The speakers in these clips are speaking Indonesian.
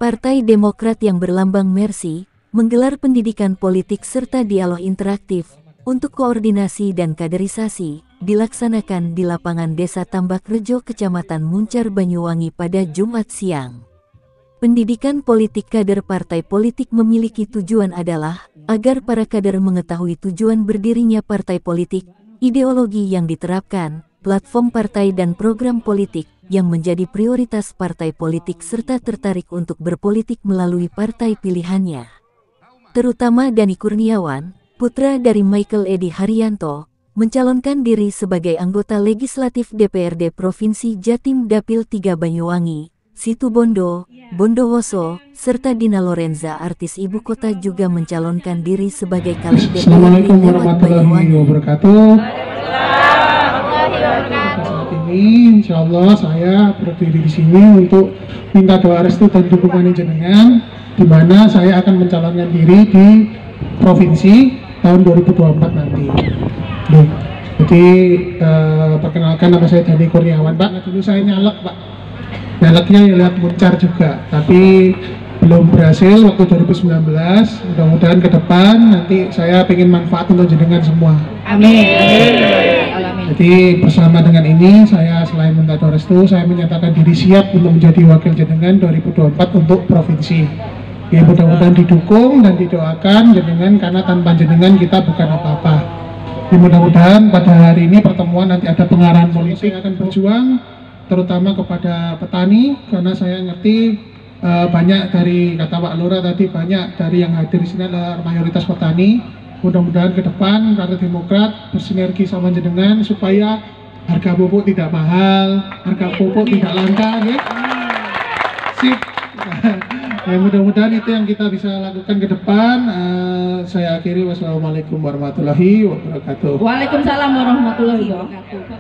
Partai Demokrat yang berlambang Mercy menggelar pendidikan politik serta dialog interaktif untuk koordinasi dan kaderisasi dilaksanakan di lapangan Desa Tambak Rejo, Kecamatan Muncar, Banyuwangi pada Jumat siang. Pendidikan politik kader partai politik memiliki tujuan adalah agar para kader mengetahui tujuan berdirinya partai politik, ideologi yang diterapkan, platform partai dan program politik yang menjadi prioritas partai politik serta tertarik untuk berpolitik melalui partai pilihannya. Terutama Dani Kurniawan, putra dari Michael Edi Haryanto, mencalonkan diri sebagai anggota legislatif DPRD Provinsi Jatim Dapil 3 Banyuwangi. Situbondo, Bondowoso, serta Dina Lorenza, artis ibu kota, juga mencalonkan diri sebagai caleg DPRD. Assalamualaikum warahmatullahi wabarakatuh. Saat ini insya Allah saya berdiri di sini untuk minta doa restu dan dukungan jenengan, di mana saya akan mencalonkan diri di provinsi tahun 2024 nanti. Jadi perkenalkan, nama saya Dani Kurniawan, Pak. Dulu saya nyalek, Pak. Nyaleknya ya lihat Muncar juga, tapi belum berhasil waktu 2019. Mudah-mudahan ke depan nanti saya ingin manfaat untuk jenengan semua. Amin. Jadi bersama dengan ini saya selain minta doa restu, saya menyatakan diri siap untuk menjadi wakil jenengan 2024 untuk provinsi. Ya, mudah-mudahan didukung dan didoakan jenengan, karena tanpa jenengan kita bukan apa-apa. Mudah-mudahan pada hari ini pertemuan nanti ada pengarahan politik, akan berjuang terutama kepada petani, karena saya ngerti banyak dari, kata Pak Lura tadi, banyak dari yang hadir di sini adalah mayoritas petani. Mudah-mudahan ke depan Partai Demokrat bersinergi sama jenengan supaya harga pupuk tidak mahal, harga pupuk tidak langka, ya. Sip. Ya, mudah-mudahan itu yang kita bisa lakukan ke depan. Saya akhiri, wassalamualaikum warahmatullahi wabarakatuh. Waalaikumsalam warahmatullahi wabarakatuh.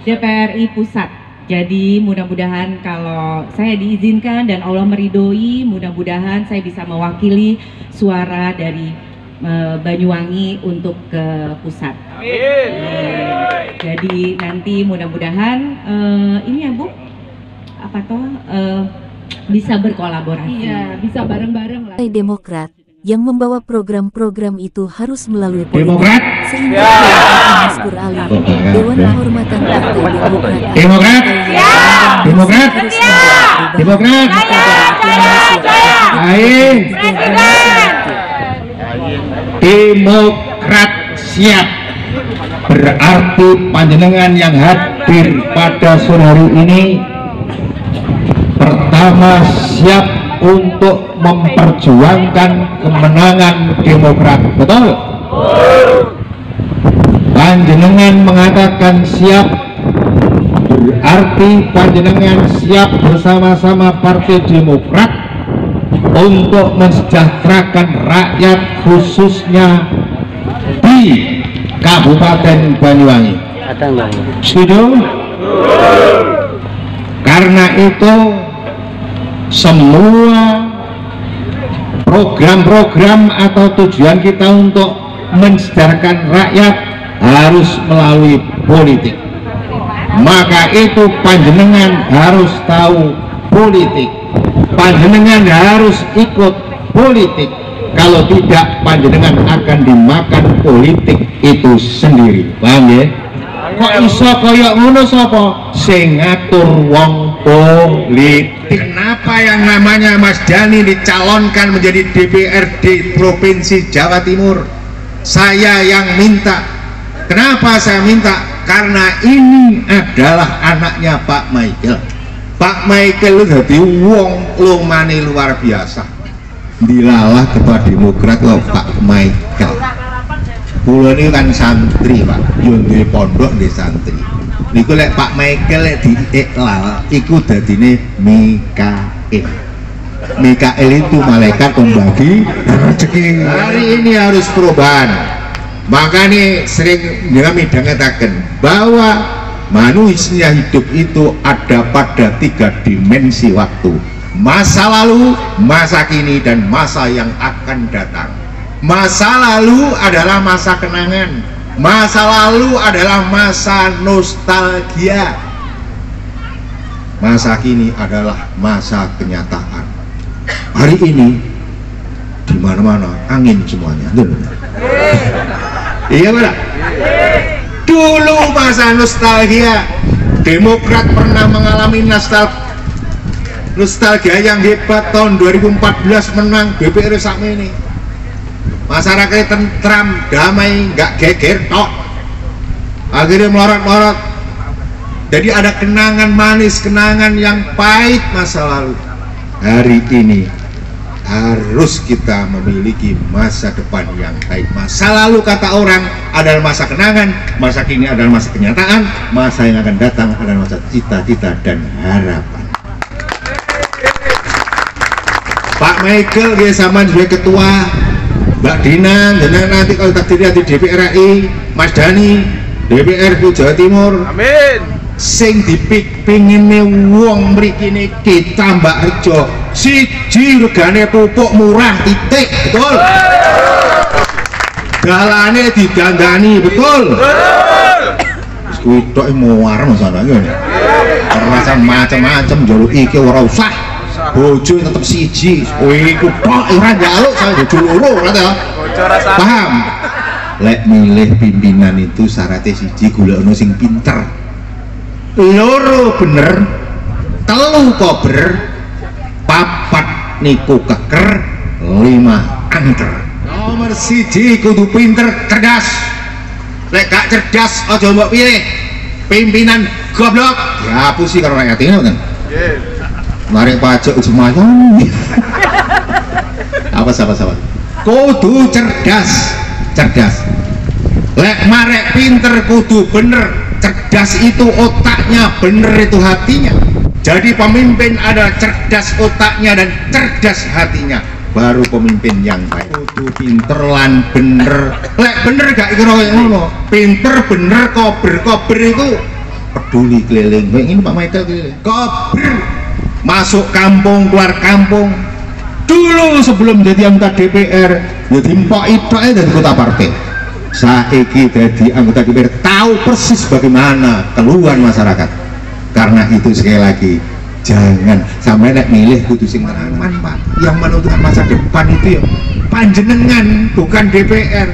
DPRI Pusat. Jadi mudah-mudahan kalau saya diizinkan dan Allah meridhoi, mudah-mudahan saya bisa mewakili suara dari Banyuwangi untuk ke pusat. Amin. Jadi nanti mudah-mudahan ini ya Bu, apa toh bisa berkolaborasi. Iya, bisa bareng-bareng lah. Partai Demokrat yang membawa program-program itu harus melalui Demokrat, sehingga Maskur Ali, Dewan Kehormatan Partai Demokrat, Demokrat, Demokrat, Demokrat, Demokrat siap. Berarti panjenengan yang hadir pada sore hari ini pertama siap untuk memperjuangkan kemenangan Demokrat, betul? Panjenengan mengatakan siap, berarti panjenengan siap bersama-sama Partai Demokrat untuk mensejahterakan rakyat, khususnya di Kabupaten Banyuwangi. Setuju? Karena itu semua program-program atau tujuan kita untuk mensejahterakan rakyat harus melalui politik. Maka itu panjenengan harus tahu politik, panjenengan harus ikut politik. Kalau tidak, panjenengan akan dimakan politik itu sendiri. Paham ya? Kok iso koyok ngono sapa sing ngatur wong politik? Kenapa yang namanya Mas Dani dicalonkan menjadi DPRD Provinsi Jawa Timur? Saya yang minta. Kenapa saya minta? Karena ini adalah anaknya Pak Michael. Pak Michael itu jadi wong lumane luar biasa. Dilalah ketua Demokrat loh Pak Michael. Kulo ini kan santri Pak, yo duwe pondok di santri. Niku lek Pak Michael lek diiklal iku dadine Mikael. Mikael itu malaikat pembagi rezeki. Hari ini harus perubahan. Makanya sering midhangetaken bahwa manusia hidup itu ada pada 3 dimensi waktu: masa lalu, masa kini, dan masa yang akan datang. Masa lalu adalah masa kenangan, masa lalu adalah masa nostalgia, masa kini adalah masa kenyataan. Hari ini di mana-mana angin semuanya. Iya benar. Dulu masa nostalgia, Demokrat pernah mengalami nostalgia yang hebat. Tahun 2014 menang BPR sakmene. Masyarakat tentram, damai, nggak geger tok. Akhirnya melorot-melorot. Jadi ada kenangan manis, kenangan yang pahit masa lalu. Hari ini harus kita memiliki masa depan yang baik. Masa lalu kata orang adalah masa kenangan, masa kini adalah masa kenyataan, masa yang akan datang adalah masa cita-cita dan harapan. Pak Michael ya sama sebagai ketua, Mbak Dina, dan nanti kalau takdirnya di DPR RI, Mas Dani, DPR Jawa Timur. Amin. Sing dipingine wong mriki niki Tambak Rejo siji regane pupuk murah titik, betul. Dalane didandani, betul. Wis kuwi tok muar masalah ngene. Rasa macam-macam njaluk iki ora usah. Bojo tetep siji. Kowe iku tok ora njaluk saya bojo loro ora ta? Paham? Lek milih pimpinan itu syaratnya siji golekno sing pinter. Loro bener, telu kober, papat niku keker, 5 angker. Nomor siji kudu pinter, cerdas. Lek gak cerdas aja mbok pilih pimpinan goblok. Dihapusi karo rakyat ini kan. Mari pajak semuanya. Apa kudu cerdas. Lek marek pinter kudu bener. Cerdas itu otaknya, bener itu hatinya. Jadi pemimpin ada cerdas otaknya dan cerdas hatinya, baru pemimpin yang baik. Kudu pinter lan bener. Lek bener gak kira ngono. Pinter bener kober itu peduli keliling. Ini Pak Michael keliling. Kober masuk kampung keluar kampung. Dulu sebelum jadi anggota DPR, jadi mpok idoknya dari kota partai. Saiki jadi anggota DPR tahu persis bagaimana keluhan masyarakat. Karena itu sekali lagi jangan sampai nek milih kudu sing tenanan Pak. Yang menentukan masa depan itu ya panjenengan, bukan DPR.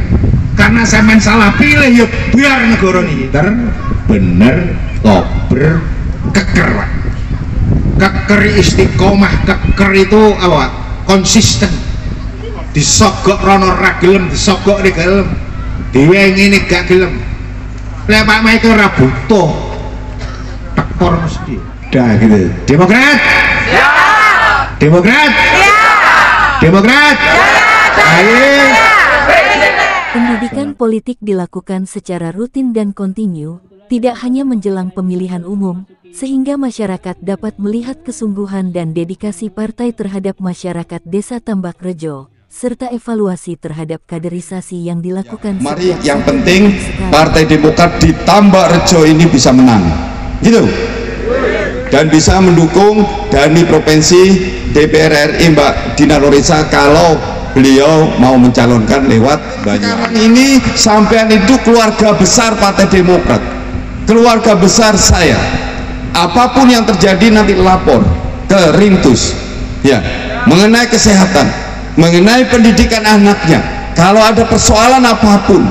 Karena sampean salah pilih ya biar negara ini bener kober keker Pak. Keker istiqomah, keker itu apa? Konsisten. Disogok rono ra gelem, disogok nek gelem. Diwengi ini gak gelem. Lek Pak Michael ora butuh tekor mesti. Dah gitu. Demokrat? Ya. Demokrat? Ya. Demokrat? Ya. Ayo. Pendidikan politik dilakukan secara rutin dan kontinu, tidak hanya menjelang pemilihan umum, sehingga masyarakat dapat melihat kesungguhan dan dedikasi partai terhadap masyarakat Desa Tambak Rejo, serta evaluasi terhadap kaderisasi yang dilakukan. Mari yang penting Partai Demokrat di Tambak Rejo ini bisa menang, gitu, dan bisa mendukung Dani Provinsi DPR RI Mbak Dina Lorenza kalau beliau mau mencalonkan lewat Banyuwangi. Ini sampean itu keluarga besar Partai Demokrat, keluarga besar saya. Apapun yang terjadi nanti lapor ke Rintus, ya, mengenai kesehatan, mengenai pendidikan anaknya. Kalau ada persoalan apapun,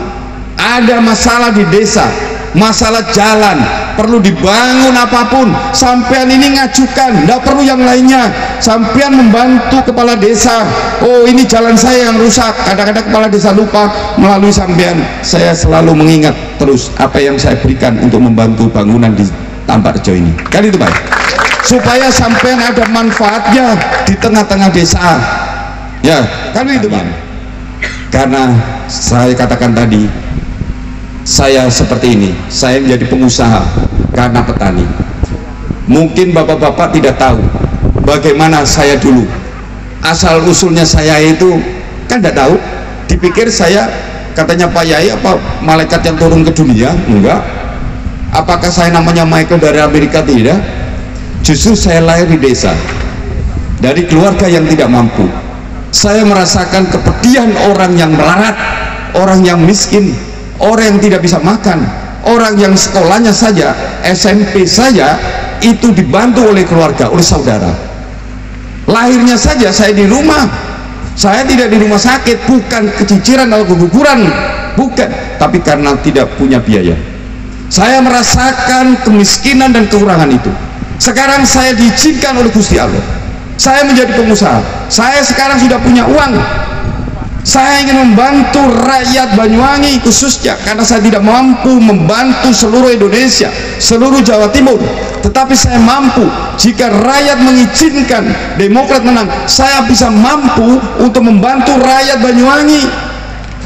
ada masalah di desa, masalah jalan, perlu dibangun apapun, sampean ini ngajukan, tidak perlu yang lainnya. Sampean membantu kepala desa, oh ini jalan saya yang rusak, kadang-kadang kepala desa lupa, melalui sampean saya selalu mengingat terus apa yang saya berikan untuk membantu bangunan di Tambak Rejo ini, kan itu Pak, supaya sampean ada manfaatnya di tengah-tengah desa. Ya, kan itu Pak. Karena saya katakan tadi, saya seperti ini, saya menjadi pengusaha karena petani. Mungkin bapak-bapak tidak tahu bagaimana saya dulu. Asal usulnya saya itu kan tidak tahu. Dipikir saya katanya Pak Yai apa malaikat yang turun ke dunia? Enggak. Apakah saya namanya Michael dari Amerika? Tidak. Justru saya lahir di desa, dari keluarga yang tidak mampu. Saya merasakan kepedihan orang yang melarat, orang yang miskin, orang yang tidak bisa makan, orang yang sekolahnya saja SMP saja itu dibantu oleh keluarga, oleh saudara. Lahirnya saja saya di rumah, saya tidak di rumah sakit, bukan keciciran atau keguguran, bukan, tapi karena tidak punya biaya. Saya merasakan kemiskinan dan kekurangan itu. Sekarang saya diizinkan oleh Gusti Allah, saya menjadi pengusaha, saya sekarang sudah punya uang. Saya ingin membantu rakyat Banyuwangi khususnya, karena saya tidak mampu membantu seluruh Indonesia, seluruh Jawa Timur, tetapi saya mampu. Jika rakyat mengizinkan Demokrat menang, saya bisa mampu untuk membantu rakyat Banyuwangi.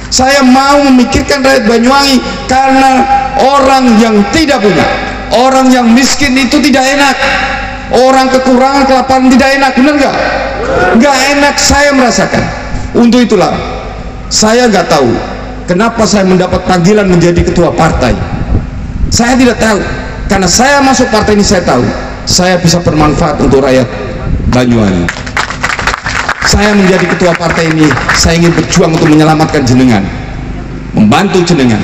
Saya mau memikirkan rakyat Banyuwangi, karena orang yang tidak punya, orang yang miskin itu tidak enak, orang kekurangan kelaparan tidak enak, benar nggak? Nggak enak, saya merasakan. Untuk itulah saya nggak tahu kenapa saya mendapat panggilan menjadi ketua partai. Saya tidak tahu, karena saya masuk partai ini saya tahu saya bisa bermanfaat untuk rakyat Banyuwangi. Saya menjadi ketua partai ini, saya ingin berjuang untuk menyelamatkan jenengan, membantu jenengan.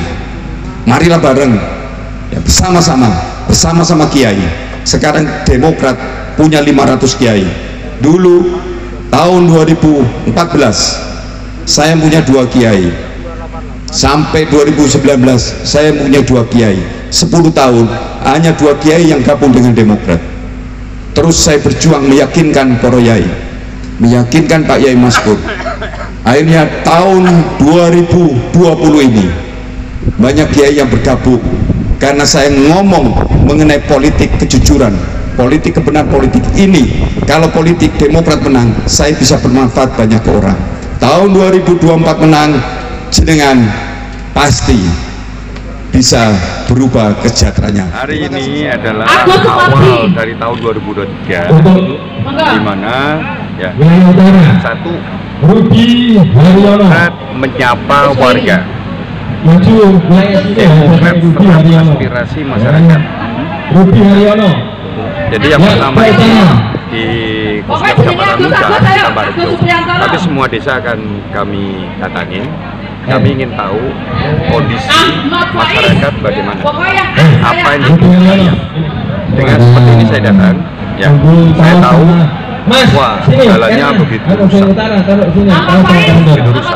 Marilah bareng ya, bersama-sama kiai. Sekarang Demokrat punya 500 kiai. Dulu tahun 2014 saya punya 2 kiai, sampai 2019 saya punya 2 kiai. 10 tahun hanya 2 kiai yang gabung dengan Demokrat. Terus saya berjuang meyakinkan para yai, meyakinkan Pak Yai Maskur. Akhirnya tahun 2020 ini banyak kiai yang bergabung, karena saya ngomong mengenai politik kejujuran, politik kebenaran politik ini. Kalau politik Demokrat menang, saya bisa bermanfaat banyak ke orang. Tahun 2024 menang, jenengan pasti bisa berubah kesejahteraannya. Hari ini adalah awal dari tahun 2023, di mana ya satu Demokrat menyapa warga, Demokrat serap aspirasi masyarakat. Jadi yang pertama itu di Pusat Kecamatan Muda, Tambarjo, tapi semua desa akan kami datangin. Kami ingin tahu kondisi masyarakat bagaimana, apa yang dibutuhkan. Dengan seperti ini saya datang, ya saya tahu wah jalannya begitu rusak,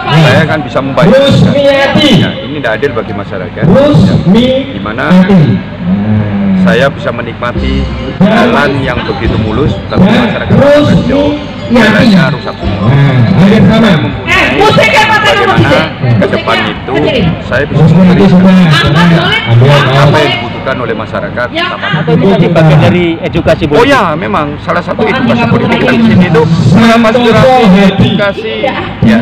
saya kan bisa membayar. Ya, ini tidak adil bagi masyarakat, ya, di mana saya bisa menikmati jalan yang begitu mulus, tapi masyarakat Tambarjo jalannya rusak semua. Saya mempunyai bagaimana ke depan itu saya bisa memberikan apa yang dibutuhkan oleh masyarakat. Ini bagian dari edukasi politik. Oh ya, memang salah satu edukasi politik di sini itu aspirasi edukasi, ya,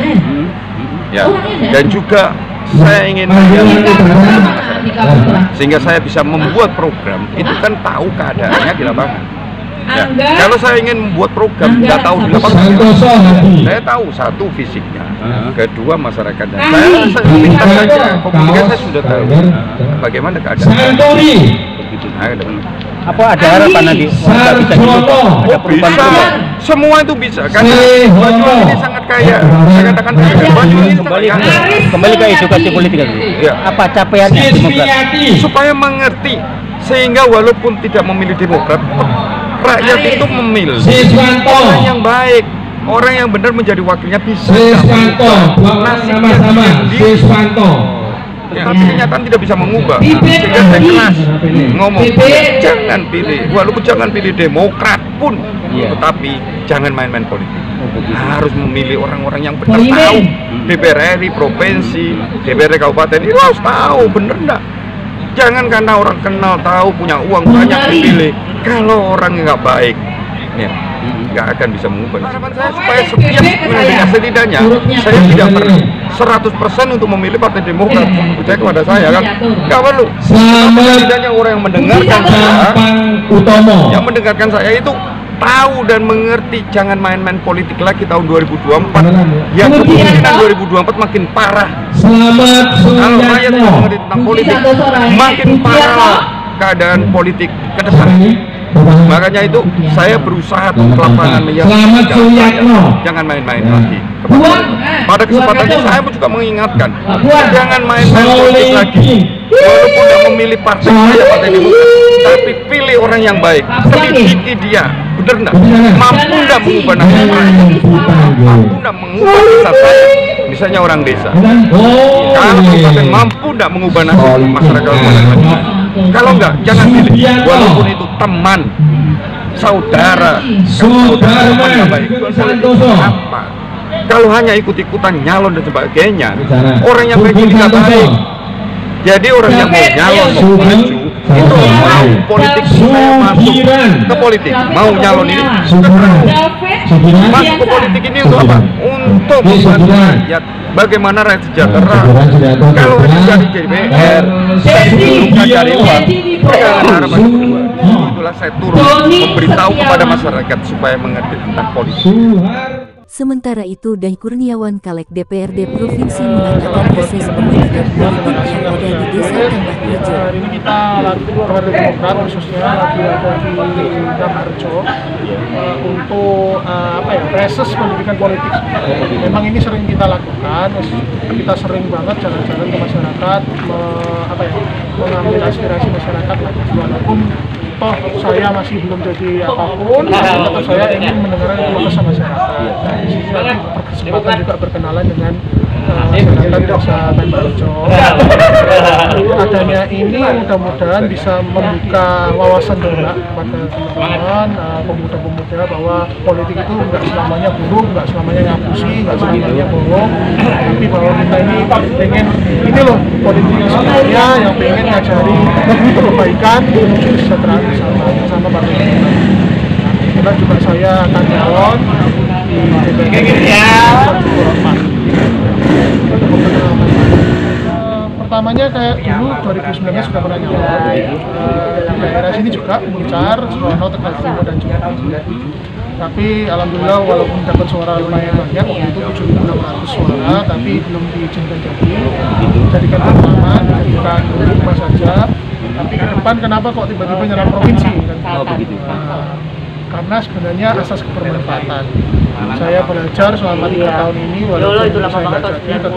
ya, dan juga saya ingin sehingga saya bisa membuat program itu kan tahu keadaannya di lapangan. Ya, kalau saya ingin membuat program nggak tahu di lapangan, saya tahu satu fisiknya, kedua masyarakatnya. Saya minta saja komunikasi, saya sudah tahu bagaimana keadaan. Begitu. Apa ada harapan nanti warga bisa diubah? Ada perubahan? Semua itu bisa, karena Banyuwangi ini sangat kaya. Saya katakan Banyuwangi ini kembali ke edukasi politik kan? Ya. Apa capaiannya Demokrat? Supaya mengerti, sehingga walaupun tidak memilih Demokrat, rakyat itu memilih orang yang baik, orang yang benar menjadi wakilnya bisa. Tapi kenyataan tidak bisa mengubah, sehingga saya keras ngomong, jangan pilih, walaupun jangan pilih Demokrat pun, tetapi jangan main-main politik. Harus memilih orang-orang yang benar tahu, DPR RI provinsi, DPR kabupaten itu harus tahu bener enggak. Jangan karena orang kenal tahu punya uang banyak dipilih. Kalau orang nggak baik, ya nggak akan bisa mengubah. Harapan saya supaya setiap setidaknya saya tidak perlu 100% untuk memilih Partai Demokrat. Percaya kepada saya kan, nggak perlu. Setidaknya orang yang mendengarkan saya, yang mendengarkan saya itu tahu dan mengerti. Jangan main-main politik lagi tahun 2024. Yang kemungkinan 2024 makin parah. Kalau rakyat mengerti tentang politik, makin parah keadaan politik ke depan. Makanya itu saya berusaha untuk lapangan jangan main-main lagi. Pada kesempatan ini saya juga mengingatkan, jangan main-main politik lagi. walaupun tidak memilih partai saya, Partai Demokrat, tapi pilih orang yang baik, selidiki dia, benar nggak? Mampu nggak mengubah nasib rakyat? Mampu nggak mengubah desa saya? Misalnya orang desa. Kalau kabupaten mampu nggak mengubah nasib masyarakat kabupaten? Kalau nggak, jangan pilih. Walaupun itu teman, saudara, teman yang baik. Apa? Kalau hanya ikut-ikutan nyalon dan sebagainya, orang yang baik ini nggak baik. Jadi orang yang mau nyalon, mau maju, itu mau politik supaya masuk ke politik, mau nyalon ini masuk ke politik ini untuk apa? Untuk membantu rakyat. Bagaimana rakyat sejahtera? Kalau hanya dari DPR, bukan dari uang, jangan harapan kedua. Itulah saya turun memberitahu kepada masyarakat supaya mengerti tentang politik. Sementara itu, Dai Kurniawan Caleg DPRD Provinsi mengatakan proses pendidikan politik yang ada di Desa Tambak Rejo. Hari ini kita Partai Demokrat khususnya lagi ada di Tambak Rejo untuk proses pendidikan politik. Memang ini sering kita lakukan, kita sering banget jalan-jalan ke masyarakat, mengambil aspirasi masyarakat lah. Walaupun toh saya masih belum jadi apapun, tapi saya ingin mendengarkan keluh kesah masyarakat. Di sini nanti berkesempatan juga berkenalan dengan masyarakat Desa Tambak Rejo. Adanya ini mudah-mudahan bisa membuka wawasan juga kepada teman-teman pemuda-pemuda bahwa politik itu nggak selamanya buruk, nggak selamanya ngapusi, nggak selamanya bohong, tapi bahwa kita ini pengen ini loh politik yang sebenarnya yang pengen ngajari kebaikan menuju kesejahteraan bersama Partai Demokrat. Kemudian juga saya akan nyalon di DPR. Pertamanya kayak dulu 2019 sudah pernah nyalon di daerah sini juga Muncar, Surono, Tegal Timur dan juga tapi alhamdulillah walaupun dapat suara lumayan banyak waktu itu 7.600 suara tapi belum diizinkan jadikan pertama dijadikan rumah saja. Tapi ke depan kenapa kok tiba-tiba nyerang provinsi kan? Karena sebenarnya asas kebermanfaatan. Saya belajar selama 3 tahun ini walaupun saya nggak jadi tetap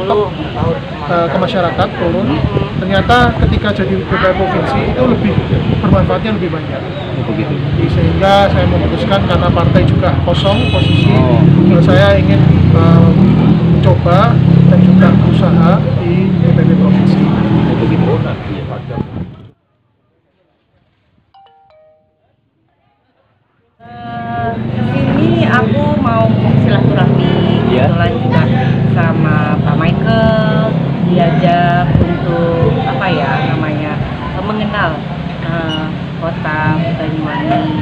ke masyarakat turun. Ternyata ketika jadi DPR provinsi itu lebih bermanfaatnya lebih banyak. Sehingga saya memutuskan karena partai juga kosong posisi, saya ingin mencoba dan juga berusaha di DPR provinsi. Sini aku mau silaturahmi kebetulan juga sama Pak Michael, diajak untuk mengenal kota Banyuwangi.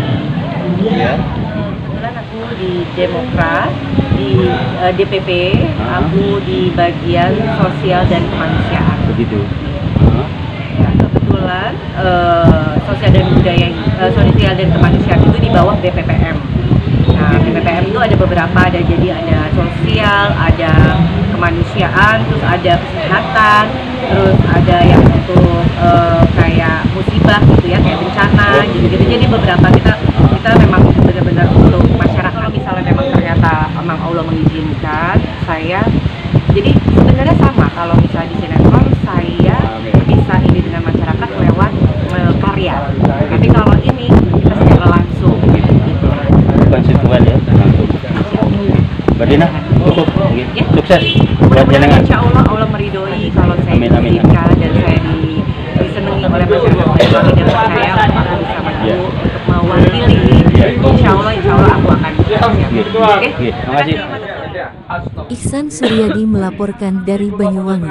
Kebetulan aku di Demokrat, di DPP, aku di bagian sosial dan kemanusiaan. Begitu. Ya, kebetulan sosial dan kemanusiaan itu di bawah BPPM. Nah, BPPM itu ada beberapa, ada sosial, ada kemanusiaan, terus ada kesehatan, terus ada yang untuk kayak musibah gitu ya, kayak bencana gitu. Jadi beberapa kita memang benar-benar untuk masyarakat. Misalnya memang ternyata memang Allah mengizinkan saya. Jadi sebenarnya sama kalau misalnya di sinetron saya bisa ini dengan masyarakat lewat karya. Tapi kalau ini kita secara langsung gitu. Konstituen ya langsung. Mbak Dina, cukup ya? Sukses buat jenengan. Insya Allah meridhoi kalau saya menikah dan saya disenangi oleh masyarakat Banyuwangi dan saya aku bisa maju untuk mewakili. Insya Allah aku akan siap. Oke, terima kasih. Ihsan Suryadi melaporkan dari Banyuwangi.